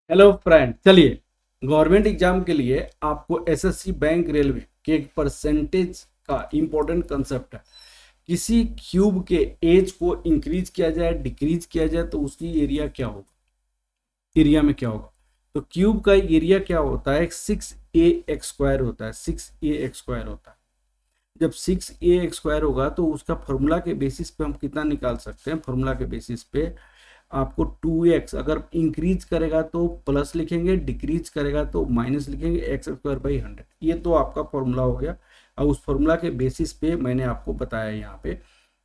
Hello friend, चलिए government exam के लिए आपको एसएससी बैंक रेलवे के एक परसेंटेज का इंपॉर्टेंट कंसेप्ट है। किसी क्यूब के एज को इंक्रीज किया जाए, डिक्रीज किया जाए तो उसकी एरिया क्या होगा, एरिया में क्या होगा। तो क्यूब का एरिया क्या होता है, 6 a x² होता है, 6 a x² होता है। जब 6 a x² होगा तो उसका फॉर्मूला के बेसिस पे हम कितना निकाल सकते हैं, फॉर्मूला के बेसिस पे आपको 2x अगर इंक्रीज करेगा तो प्लस लिखेंगे, डिक्रीज करेगा तो माइनस लिखेंगे, x² / 100। ये तो आपका फॉर्मूला हो गया। और उस फॉर्मूला के बेसिस पे मैंने आपको बताया, यहाँ पे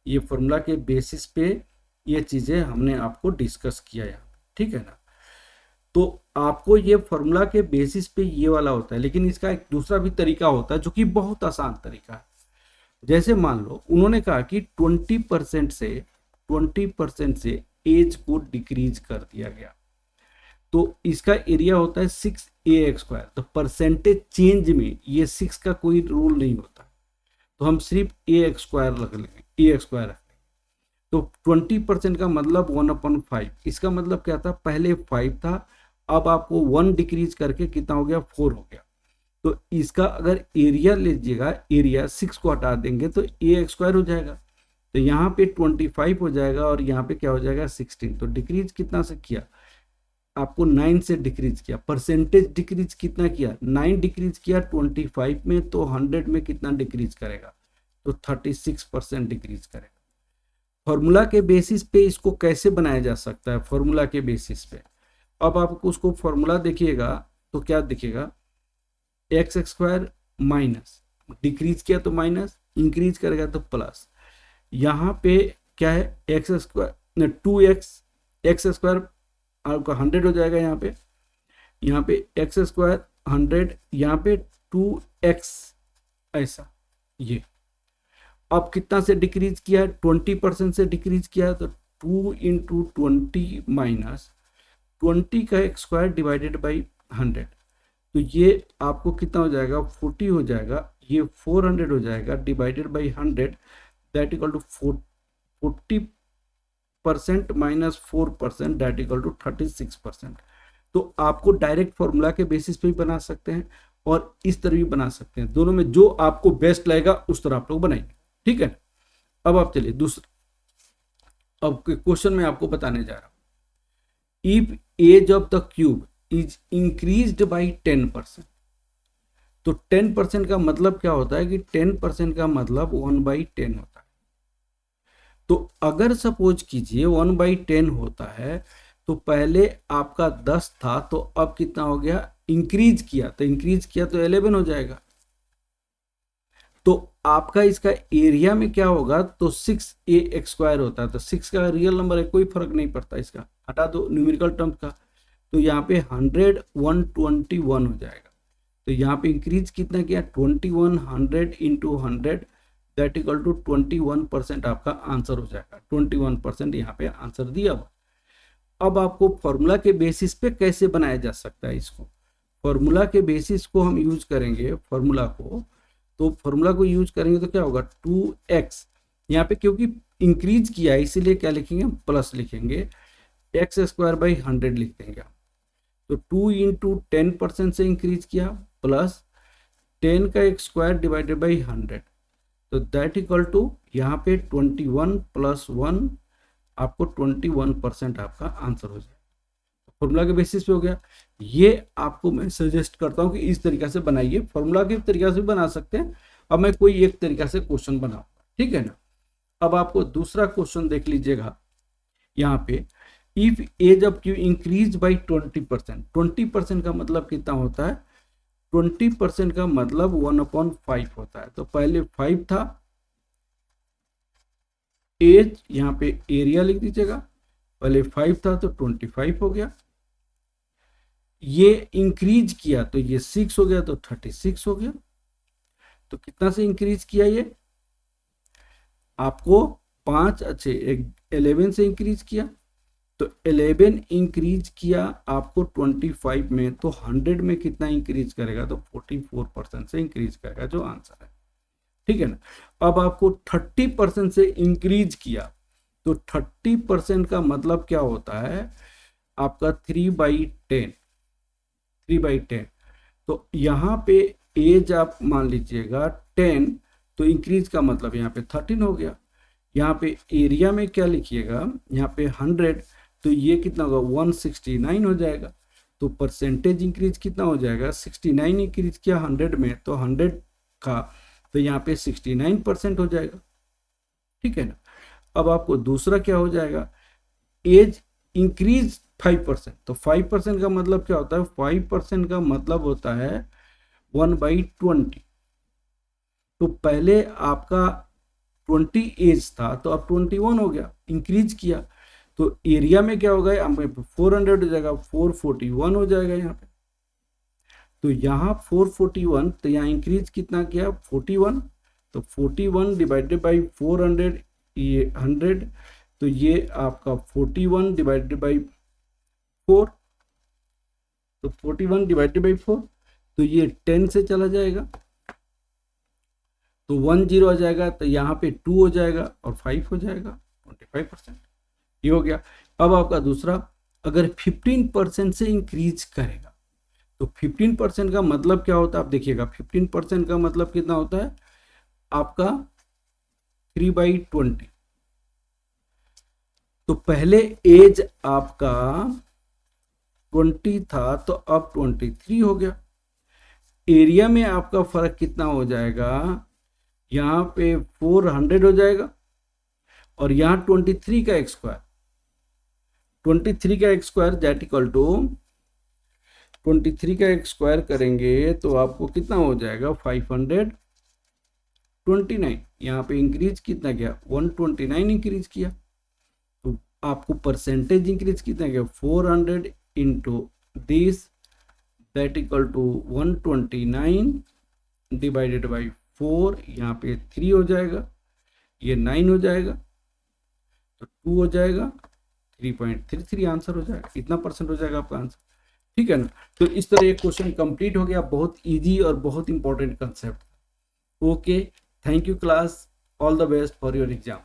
ये फॉर्मूला के बेसिस पे ये चीजें हमने आपको डिस्कस किया यहाँ पे, ठीक है ना। तो आपको ये फॉर्मूला के बेसिस पे ये वाला होता है, लेकिन इसका एक दूसरा भी तरीका होता है जो कि बहुत आसान तरीका है। जैसे मान लो उन्होंने कहा कि 20% से एज को डिक्रीज कर दिया गया, तो इसका एरिया होता है 6 a x²। तो परसेंटेज चेंज में ये 6 का कोई रूल नहीं होता, तो हम सिर्फ a x² रख लेंगे, a x² रख लेंगे। तो 20% का मतलब 1/5। इसका मतलब क्या था, पहले 5 था, अब आपको 1 डिक्रीज करके कितना हो गया, 4 हो गया। तो इसका अगर एरिया लीजिएगा, एरिया 6 को हटा देंगे तो a x² हो जाएगा। तो यहाँ पे 25 हो जाएगा और यहाँ पे क्या हो जाएगा, 16। तो डिक्रीज कितना से किया, आपको 9 से डिक्रीज किया। परसेंटेज डिक्रीज कितना किया, 9 डिक्रीज किया 25 में, तो 100 में कितना डिक्रीज करेगा, तो 36% डिक्रीज करेगा। फॉर्मूला के बेसिस पे इसको कैसे बनाया जा सकता है, फॉर्मूला के बेसिस पे अब आपको उसको फॉर्मूला देखिएगा तो क्या दिखेगा, x² माइनस, डिक्रीज किया तो माइनस, इंक्रीज करेगा तो प्लस। यहाँ पे क्या है, x² 2x² आपका 100 हो जाएगा। यहाँ पे x² 100, यहाँ पे 2x ऐसा। ये अब कितना से डिक्रीज किया है, 20% से डिक्रीज किया है, तो 2 × 20 माइनस 20 का x² डिवाइडेड बाई 100। तो ये आपको कितना हो जाएगा, 40 हो जाएगा। ये 400 हो जाएगा divided by 100, that equal to 40% minus 4%, that equal to 36%। तो आपको डायरेक्ट फॉर्मूला के बेसिस पे भी बना सकते हैं और इस तरह भी बना सकते हैं। दोनों में जो आपको बेस्ट लगेगा उस तरह आप लोग बनाएंगे, ठीक है। अब आप चलिए दूसरा, अब क्वेश्चन में आपको बताने जा रहा हूं। If edge of the cube is increased by 10%। तो 10% का मतलब क्या होता है कि 10% का मतलब 1/10 होता है। तो अगर सपोज कीजिए 1/10 होता है, तो पहले आपका 10 था, तो अब कितना हो गया, इंक्रीज किया तो 11 हो जाएगा। तो आपका इसका एरिया में क्या होगा, तो 6 a x² होता है। तो 6 का रियल नंबर है, कोई फर्क नहीं पड़ता, इसका हटा दो न्यूमेरिकल टर्म्स का। तो यहाँ पे 100 121 हो जाएगा। तो यहाँ पे इंक्रीज कितना किया, 21, 100 × 100, दैट इक्वल टू 21% आपका आंसर हो जाएगा। 21% यहाँ पे आंसर दिया हुआ। अब आपको फॉर्मूला के बेसिस पे कैसे बनाया जा सकता है इसको, फॉर्मूला के बेसिस को हम यूज करेंगे, फॉर्मूला को, तो फॉर्मूला को यूज करेंगे तो क्या होगा, 2x, यहाँ पे क्योंकि इंक्रीज किया है इसीलिए क्या लिखेंगे, प्लस लिखेंगे, x² / 100 लिख देंगे। तो 2 × 10% से इंक्रीज किया, प्लस 10 का x² डिवाइडेड बाई 100, तो दैट इक्वल टू यहाँ पे 21 + 1, आपको 21% आपका आंसर हो जाएगा। फॉर्मूला के बेसिस पे हो गया। ये आपको मैं सजेस्ट करता हूं कि इस तरीका से बनाइए, फॉर्मूला के तरीका से भी बना सकते हैं। अब मैं कोई एक तरीका से क्वेश्चन बनाऊंगा, ठीक है ना। अब आपको दूसरा क्वेश्चन देख लीजिएगा। यहाँ पे if edge of cube increase by 20%, 20% का मतलब कितना होता है, 20% का मतलब 1/5 होता है। तो पहले 5 था, एज यहाँ पे एरिया लिख दीजिएगा, पहले 5 था तो 25 हो गया। ये इंक्रीज किया तो ये 6 हो गया, तो 36 हो गया। तो कितना से इंक्रीज किया, ये आपको 5 अच्छे 11 से इंक्रीज किया। तो 11 इंक्रीज किया आपको 25 में, तो 100 में कितना इंक्रीज करेगा, तो 44% से इंक्रीज करेगा, जो आंसर है, ठीक है ना। अब आपको 30% से इंक्रीज किया, तो 30% का मतलब क्या होता है, आपका 3/10। 3/10। तो यहाँ पे एज आप मान लीजिएगा 10, तो इंक्रीज का मतलब यहाँ पे 13 हो गया। यहाँ पे एरिया में क्या लिखिएगा, यहाँ पे 100, तो ये कितना होगा 169 हो जाएगा। तो परसेंटेज इंक्रीज कितना हो जाएगा, 69 इंक्रीज किया 100 में, तो 100 का तो यहाँ पे 69% हो जाएगा, ठीक है ना। अब आपको दूसरा क्या हो जाएगा, एज इंक्रीज 5%। तो 5% का मतलब क्या होता है, 5% का मतलब होता है 1/20। तो पहले आपका 20 एज था, तो अब 21 हो गया, इंक्रीज किया। तो एरिया में क्या होगा, 400 हो जाएगा, 441 हो जाएगा यहाँ पे। तो यहाँ 441, तो यहाँ इंक्रीज कितना किया 41, तो 41 डिवाइडेड बाई 400, ये 100, तो ये आपका 41 डिवाइडेड बाई 4, तो 41 डिवाइडेड बाई 4, तो ये 10 से चला जाएगा, तो 10 आ जाएगा, तो यहाँ पे 2 हो जाएगा और 5 हो जाएगा, 25%। ये हो गया। अब आपका दूसरा, अगर 15% से इंक्रीज करेगा, तो 15% का मतलब क्या होता है, आप देखिएगा 15% का मतलब कितना होता है आपका 3/20। तो पहले एज आपका 20 था, तो अब 23 हो गया। एरिया में आपका फर्क कितना हो जाएगा, यहाँ पे 400 हो जाएगा, और यहाँ 23 का स्क्वायर, 23 का स्क्वायर दैट इक्वल टू 23 का स्क्वायर करेंगे तो आपको कितना हो जाएगा 529। यहाँ पे इंक्रीज कितना किया 129 इंक्रीज किया। तो आपको परसेंटेज इंक्रीज कितना किया 400 into this that equal to 129 divided by 4, यहाँ पे 3 हो जाएगा, ये 9 हो जाएगा, तो 2 हो जाएगा, 3.33 आंसर हो जाएगा। इतना परसेंट हो जाएगा आपका आंसर, ठीक है ना। तो इस तरह एक क्वेश्चन कंप्लीट हो गया, बहुत इजी और बहुत important concept. Okay, thank you class, all the best for your exam.